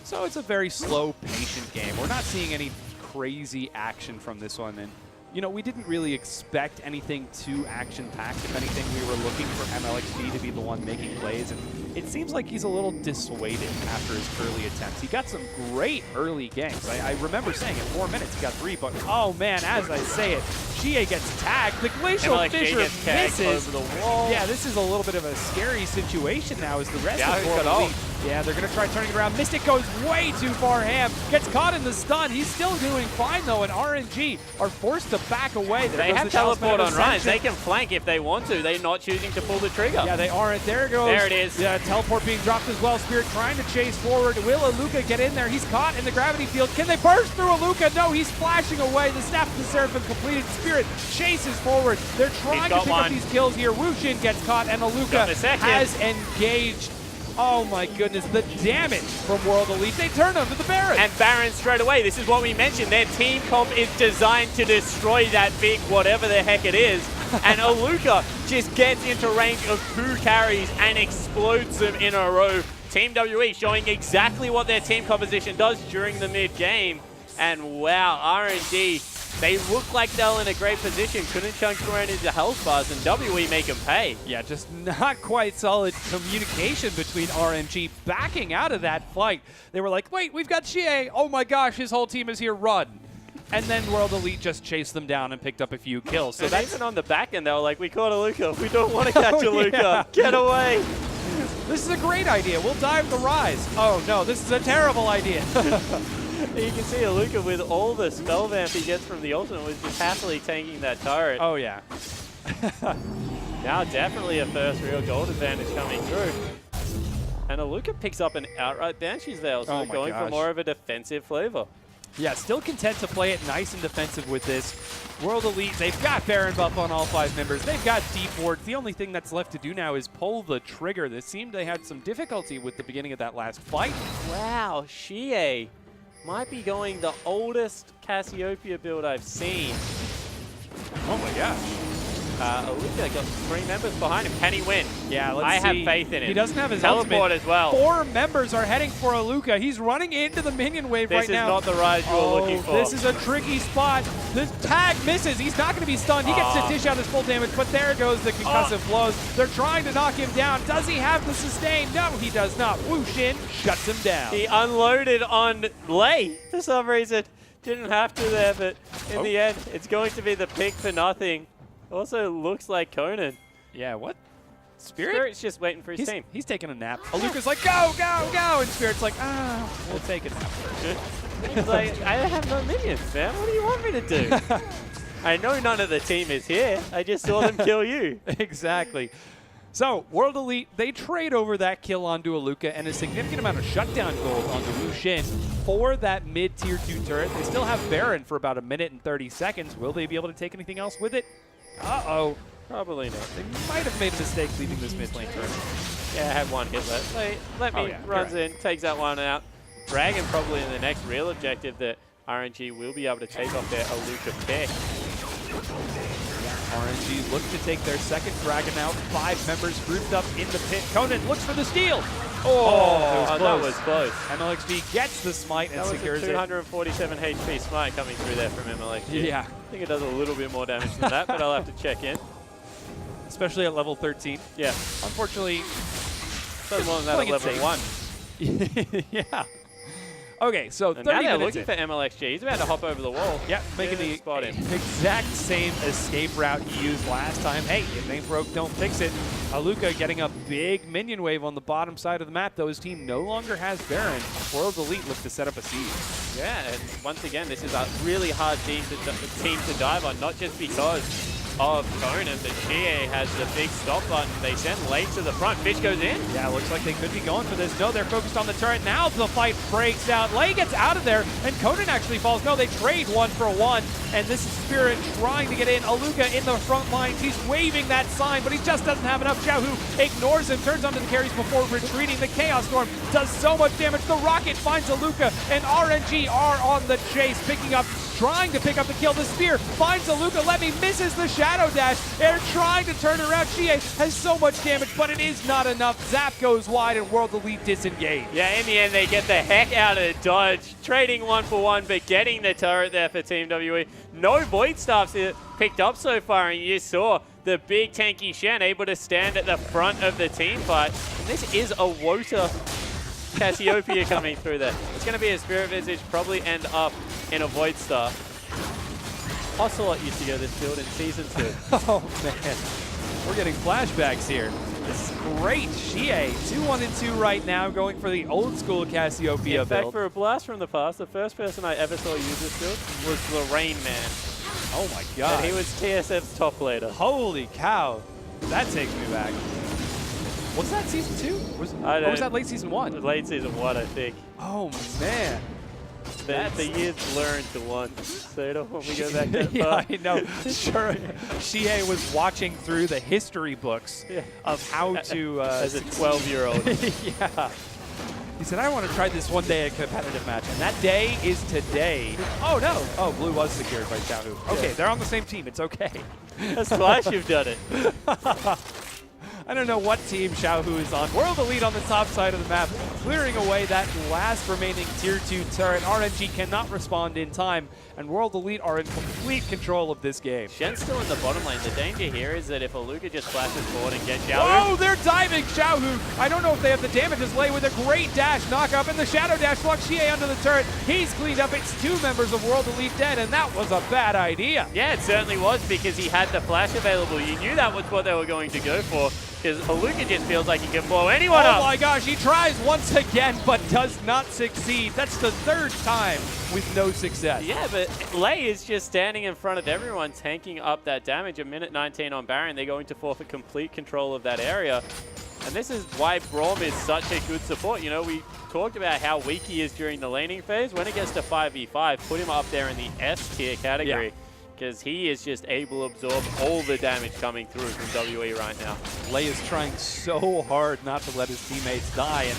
So it's a very slow, patient game. We're not seeing any crazy action from this one, and you know, we didn't really expect anything too action-packed. If anything, we were looking for MLXG to be the one making plays, and it seems like he's a little dissuaded after his early attempts. He got some great early games. I remember saying in 4 minutes he got 3, but oh man, as I say it, Xie gets tagged. The Glacial Fissure misses. Over the wall. Yeah, this is a little bit of a scary situation now as the rest of the lead. Yeah, they're going to try turning it around. Mystic goes way too far ham. Gets caught in the stun. He's still doing fine, though, and RNG are forced to back away. They have teleport on Rhymes. They can flank if they want to. They're not choosing to pull the trigger. Yeah, they aren't. There it goes. There it is. Yeah, teleport being dropped as well. Spirit trying to chase forward. Will Aluka get in there? He's caught in the gravity field. Can they burst through Aluka? No, he's flashing away. The snap of the Seraphim completed. Spirit chases forward. They're trying to pick up these kills here. Wu Xin gets caught, and Aluka has engaged Oh my goodness, the damage from World Elite. They turn them to the Baron. And Baron straight away. This is what we mentioned. Their team comp is designed to destroy that big whatever the heck it is. And Aluka just gets into range of 2 carries and explodes them in a row. Team WE showing exactly what their team composition does during the mid-game. And wow, RNG, they look like they're in a great position. Couldn't chunk around into health bars, and WE make them pay. Yeah, just not quite solid communication between RNG backing out of that fight. They were like, wait, we've got Xie. Oh my gosh, his whole team is here, run. And then World Elite just chased them down and picked up a few kills. So that's even on the back end, they were like, we caught Aluka. We don't want to catch Aluka. Yeah. Get away. This is a great idea. We'll dive the rise. Oh no, this is a terrible idea. You can see Aluka with all the spell vamp he gets from the ultimate was just happily tanking that turret. Oh yeah. Now definitely a first real gold advantage coming through. And Aluka picks up an outright Banshee's there, so going for more of a defensive flavor. Yeah, still content to play it nice and defensive with this. World Elite, they've got Baron buff on all 5 members. They've got deep wards. The only thing that's left to do now is pull the trigger. This seemed they had some difficulty with the beginning of that last fight. Wow, Xie might be going the oldest Cassiopeia build I've seen. Oh my gosh. Aluka got 3 members behind him. Can he win? Yeah, let's see. I have faith in him. He doesn't have his teleport ultimate. as well. 4 members are heading for Aluka. He's running into the minion wave right now. This is not the rise you were looking for. This is a tricky spot. The tag misses. He's not going to be stunned. He gets to dish out his full damage, but there goes the concussive blows. They're trying to knock him down. Does he have the sustain? No, he does not. Wushin shuts him down. He unloaded on Lei for some reason. Didn't have to there, but in the end, it's going to be the pick for nothing. Also looks like Conan. Yeah, what? Spirit's just waiting for his team. He's taking a nap. Aluka's like, go, go, go! And Spirit's like, we'll take a nap. He's like, I have no minions, man. What do you want me to do? I know none of the team is here. I just saw them kill you. Exactly. So, World Elite, they trade over that kill onto Aluka and a significant amount of shutdown gold onto Wushin for that mid-tier 2 turret. They still have Baron for about 1 minute and 30 seconds. Will they be able to take anything else with it? Uh-oh. Probably not. They might have made a mistake leaving this mid lane turret. Yeah, I have 1 hit left. Let me runs in, takes that one out. Dragon probably in the next real objective that RNG will be able to take off their Aluka pick. RNG look to take their second Dragon out. 5 members grouped up in the pit. Conan looks for the steal. That was close. MLXG gets the smite and secures it. 247 HP smite coming through there from MLXG. Yeah. I think it does a little bit more damage than that, but I'll have to check in. Especially at level 13. Yeah. Unfortunately, does more than that at level 1. Yeah. Okay, so 30 now they're minutes looking for MLXG. He's about to hop over the wall. Yeah, making the spot in. exact same escape route he used last time. Hey, if it ain't broke, don't fix it. Aluka getting a big minion wave on the bottom side of the map, though his team no longer has Baron. World Elite look to set up a siege. Yeah, and once again, this is a really hard team to dive on, not just because of Conan, but Xie has the big stop button. They send Lei to the front. Fish goes in. Yeah, looks like they could be going for this. No, they're focused on the turret. Now the fight breaks out. Lei gets out of there, and Conan actually falls. No, they trade 1 for 1, and this is Spirit trying to get in. Aluka in the front lines. He's waving that sign, but he just doesn't have enough. Xiaohu ignores him, turns onto the carries before retreating. The Chaos Storm does so much damage. The Rocket finds Aluka, and RNG are on the chase, trying to pick up the kill. The Spear finds Aluka. Let me misses the Shadow Dash. They're trying to turn around. Xie has so much damage, but it is not enough. Zap goes wide, and World Elite disengage. Yeah, in the end, they get the heck out of dodge. Trading 1 for 1, but getting the turret there for Team WE. No Void Staffs picked up so far, and you saw the big tanky Shen able to stand at the front of the team fight. And this is a Wota Cassiopeia coming through there. It's going to be a Spirit Visage, probably end up in a Void Star. Ocelot used to go this build in Season 2. Oh, man. We're getting flashbacks here. This is great. Xie, 2-1-2 right now, going for the old school Cassiopeia in fact, build. for a blast from the past, the first person I ever saw use this build was the Rain Man. Oh, my God. And he was TSF's top laner. Holy cow. That takes me back. Was that Season 2? Or was that late Season 1? Late Season 1, I think. Oh, man. The years learned to one. So don't want me to go back that yeah, far. I know. Sure. Shie was watching through the history books of how to... As a 12-year-old. yeah. He said, I want to try this one day at competitive match. And that day is today. Oh, no. Oh, blue was secured by Xiaohu. Okay, they're on the same team. It's okay. That's twice you've done it. I don't know what team Xiaohu is on. World Elite on the top side of the map, clearing away that last remaining Tier 2 turret. RNG cannot respond in time, and World Elite are in complete control of this game. Shen's still in the bottom lane. The danger here is that if Aluka just flashes forward and gets Xiaohu... Oh, they're diving Xiaohu. I don't know if they have the damage as Lei with a great dash. Knock up in the shadow dash. Block Xie under the turret. He's cleaned up. It's 2 members of World Elite dead, and that was a bad idea. Yeah, it certainly was because he had the flash available. You knew that was what they were going to go for. Because Aluka just feels like he can blow anyone up. Oh my gosh, he tries once again, but does not succeed. That's the 3rd time with no success. Yeah, but Lei is just standing in front of everyone, tanking up that damage. A minute 19 on Baron. They're going to forfeit complete control of that area. And this is why Braum is such a good support. You know, we talked about how weak he is during the laning phase. When it gets to 5v5, put him up there in the S tier category. Yeah. Because he is just able to absorb all the damage coming through from WE right now. Lei is trying so hard not to let his teammates die, and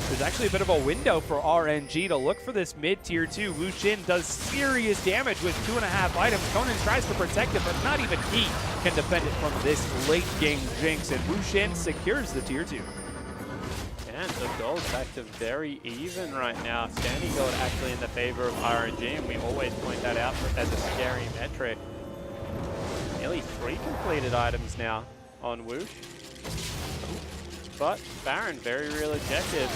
there's actually a bit of a window for RNG to look for this mid-tier 2. Wu Xin does serious damage with 2.5 items. Conan tries to protect it, but not even he can defend it from this late-game jinx, and Wu Xin secures the tier 2. And so gold back to very even right now. Standing gold actually in the favor of RNG, and we always point that out as a scary metric. Nearly 3 completed items now on Woosh. But Baron, very real objective.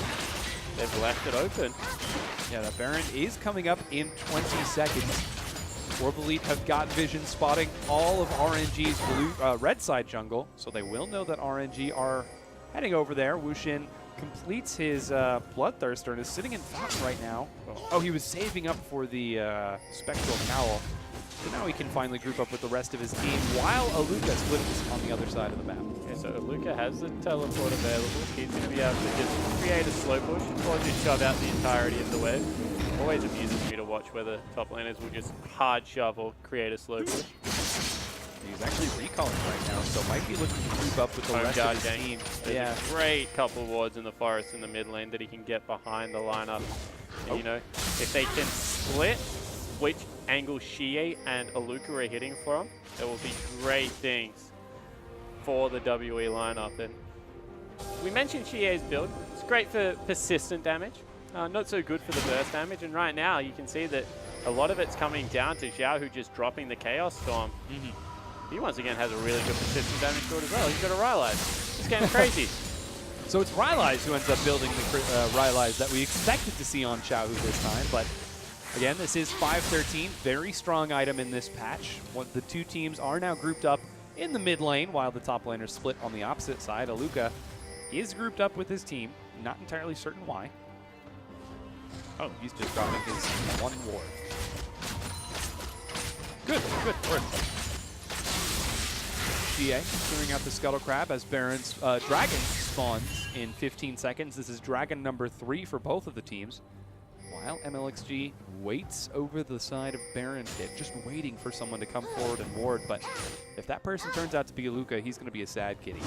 They've left it open. Yeah, that Baron is coming up in 20 seconds. World Elite have got vision spotting all of RNG's blue, red side jungle, so they will know that RNG are heading over there. Wu Xin completes his Bloodthirster and is sitting in Fountain right now. Oh, he was saving up for the Spectral Cowl. So now he can finally group up with the rest of his team while Aluka splits on the other side of the map. Okay, so Aluka has the teleport available. He's going to be able to just create a slow push or just shove out the entirety of the wave. Always amuses me to watch whether top laners will just hard shove or create a slow push. He's actually recalling right now, so might be looking to group up with the rest of his team. There's a great couple of wards in the forest in the mid lane that he can get behind the lineup. And, you know, if they can split which angle Xie and Aluka are hitting from, there will be great things for the WE lineup. And we mentioned Xie's build. It's great for persistent damage, not so good for the burst damage. And right now you can see that a lot of it's coming down to Xiaohu just dropping the Chaos Storm. He once again has a really good persistent damage build as well. He's got a Rylai's. This game's crazy. So it's Rylai's who ends up building the Rylai's that we expected to see on Xiaohu this time. But again, this is 513, very strong item in this patch. The 2 teams are now grouped up in the mid lane while the top laners split on the opposite side. Aluka is grouped up with his team. Not entirely certain why. Oh, he's just dropping his 1 ward. Good ward. Xie clearing out the Scuttle Crab as Baron's Dragon spawns in 15 seconds. This is Dragon number 3 for both of the teams. While MLXG waits over the side of Baron Pit, just waiting for someone to come forward and ward. But if that person turns out to be Aluka, he's going to be a sad kitty.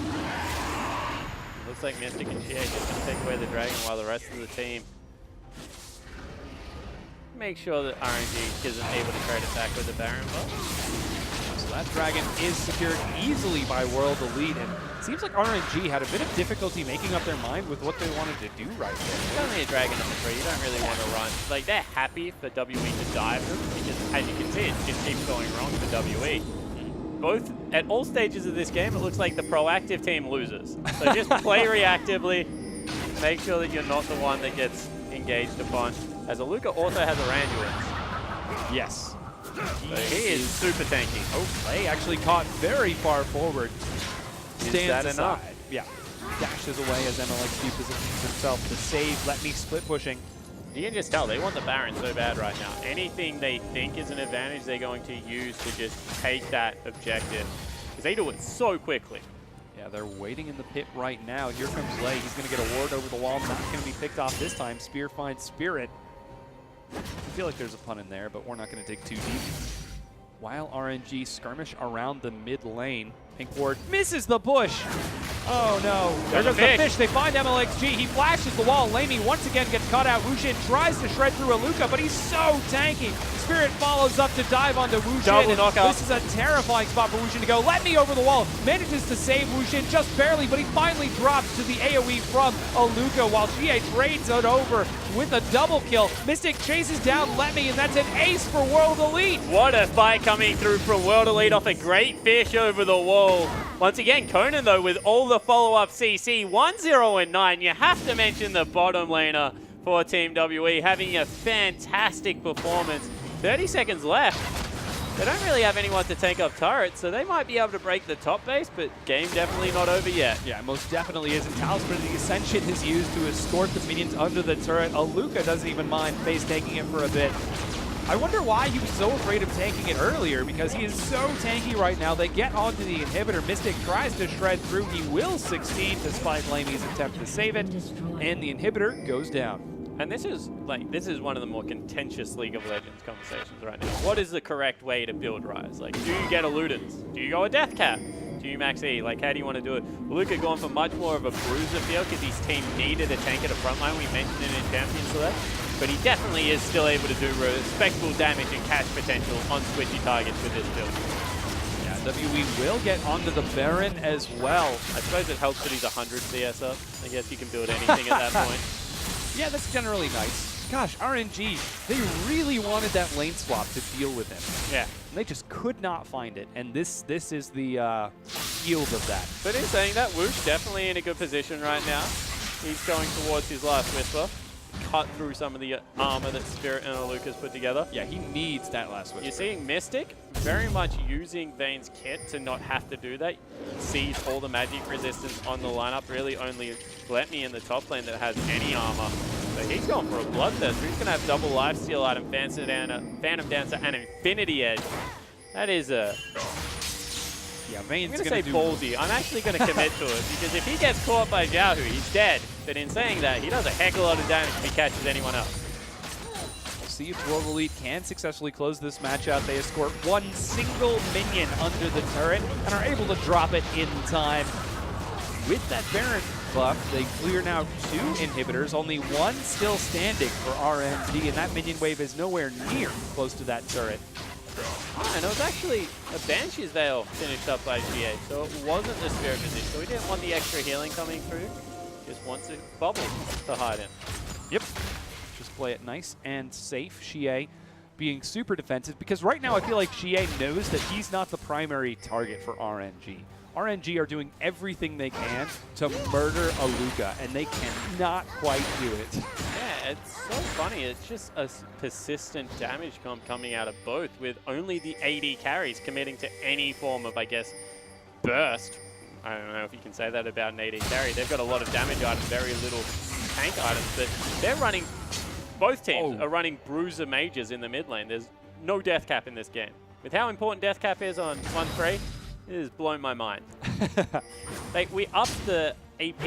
Looks like Mystic and Xie just going to take away the Dragon while the rest of the team make sure that RNG isn't able to trade it back with the Baron buff. So that Dragon is secured easily by World Elite, and it seems like RNG had a bit of difficulty making up their mind with what they wanted to do right there. It's only a Dragon number 3, you don't really want to run. Like, they're happy for WE to dive them, because as you can see, it just keeps going wrong for WE. Both, at all stages of this game, it looks like the proactive team loses. So just play reactively, make sure that you're not the one that gets engaged upon. As Aluka also has a Randuin. Yes. So he is super tanky. Oh, Lei actually caught very far forward. Is that enough? Yeah. Dashes away as MLXG positions himself to save. Let me split pushing. You can just tell they want the Baron so bad right now. Anything they think is an advantage, they're going to use to just take that objective. Because they do it so quickly. Yeah, they're waiting in the pit right now. Here comes Lei. He's going to get a ward over the wall. Not going to be picked off this time. Spear finds Spirit. feel like there's a pun in there, but we're not going to dig too deep. While RNG skirmish around the mid lane, Pink Ward misses the bush. Oh no, there goes the fish. They find MLXG. He flashes the wall. Lamy once again gets caught out. Wushin tries to shred through Aluka, but he's so tanky. Spirit follows up to dive onto Wushin. Double knockout. This is a terrifying spot for Wushin to go. Let me over the wall. Manages to save Wushin just barely, but he finally drops to the AoE from Aluka while GA trades it over with a double kill. Mystic chases down Lemmy, and that's an ace for World Elite. What a fight coming through from World Elite off a great fish over the wall. Once again, Conan, though, with all the follow-up CC, 1-0 and 9. You have to mention the bottom laner for Team WE having a fantastic performance. 30 seconds left. They don't really have anyone to take up turrets, so they might be able to break the top base, but game definitely not over yet. Yeah, most definitely isn't. Talisman of the Ascension is used to escort the minions under the turret. Aluka doesn't even mind face tanking it for a bit. I wonder why he was so afraid of tanking it earlier, because he is so tanky right now. They get onto the inhibitor. Mystic tries to shred through. He will succeed despite Lamy's attempt to save it, and the inhibitor goes down. And this is one of the more contentious League of Legends conversations right now. What is the correct way to build Rise? Like, do you get a Ludens? Do you go a Death Cap? Do you max E? Like, how do you want to do it? Luka going for much more of a bruiser feel because his team needed a tank at a frontline. We mentioned it in Champions Select. But he definitely is still able to do respectable damage and catch potential on switchy targets with this build. Yeah, WE will get onto the Baron as well. I suppose it helps that he's 100 CS up. I guess you can build anything at that point. Yeah, that's generally nice. Gosh, RNG, they really wanted that lane swap to deal with him. Yeah. And they just could not find it, and this is the yield of that. But in saying that, Woosh definitely in a good position right now. He's going towards his last Whisper. Cut through some of the armor that Spirit and Aluka's put together. Yeah, he needs that last Whisper. You're seeing Mystic very much using Vayne's kit to not have to do that. Sees all the magic resistance on the lineup. Really only Let Me in the top lane that has any armor. So he's going for a Bloodthirst. He's going to have double lifesteal item, Phantom Dancer, and Infinity Edge. That is a... Yeah, Vayne's I'm going to say ballsy. I'm actually going to commit to it, because if he gets caught by Xiaohu, he's dead. But in saying that, he does a heck of a lot of damage if he catches anyone else. We'll see if World Elite can successfully close this match out. They escort one single minion under the turret and are able to drop it in time. With that Baron buff, they clear now 2 inhibitors, only 1 still standing for RNG, and that minion wave is nowhere near close to that turret. Oh, and it was actually a Banshee's Veil finished up by GA, so it wasn't the Spirit position. So he didn't want the extra healing coming through, just wants a bubble to hide in. Yep, just play it nice and safe. Xie being super defensive, because right now I feel like Xie knows that he's not the primary target for RNG. RNG are doing everything they can to murder Aluka, and they cannot quite do it. Yeah, it's so funny. It's just a persistent damage comp coming out of both, with only the AD carries committing to any form of, I guess, burst. I don't know if you can say that about an AD carry. They've got a lot of damage items, very little tank items, but they're running, both teams are running bruiser mages in the mid lane. There's no death cap in this game. With how important death cap is on 1-3, it has blown my mind. Like, we upped the AP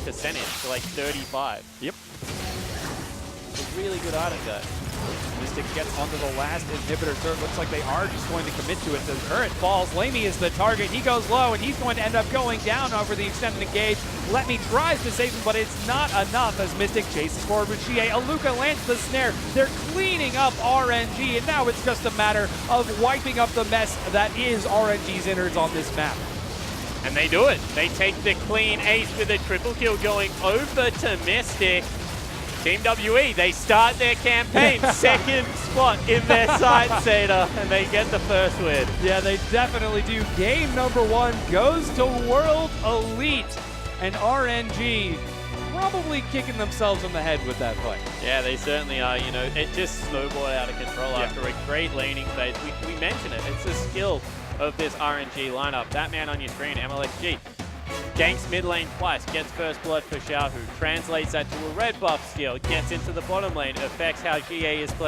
percentage to like 35. Yep. It's a really good item, guys. Mystic gets onto the last inhibitor turret. Looks like they are just going to commit to it. The turret falls. Lamy is the target. He goes low, and he's going to end up going down over the extended engage. Let Me tries to save him, but it's not enough as Mystic chases forward with Xie. Aluka lands the snare. They're cleaning up RNG, and now it's just a matter of wiping up the mess that is RNG's innards on this map. And they do it. They take the clean ace with a triple kill going over to Mystic. Team WE, they start their campaign second spot in their sights, Seda, and they get the first win. Yeah, they definitely do. Game number 1 goes to World Elite, and RNG probably kicking themselves in the head with that fight. Yeah, they certainly are. You know, it just snowballed out of control after a great laning phase. We mentioned it. It's the skill of this RNG lineup. That man on your screen, MLXG. Ganks mid lane twice, gets first blood for Xiaohu, translates that to a red buff steal, gets into the bottom lane, affects how GA is playing.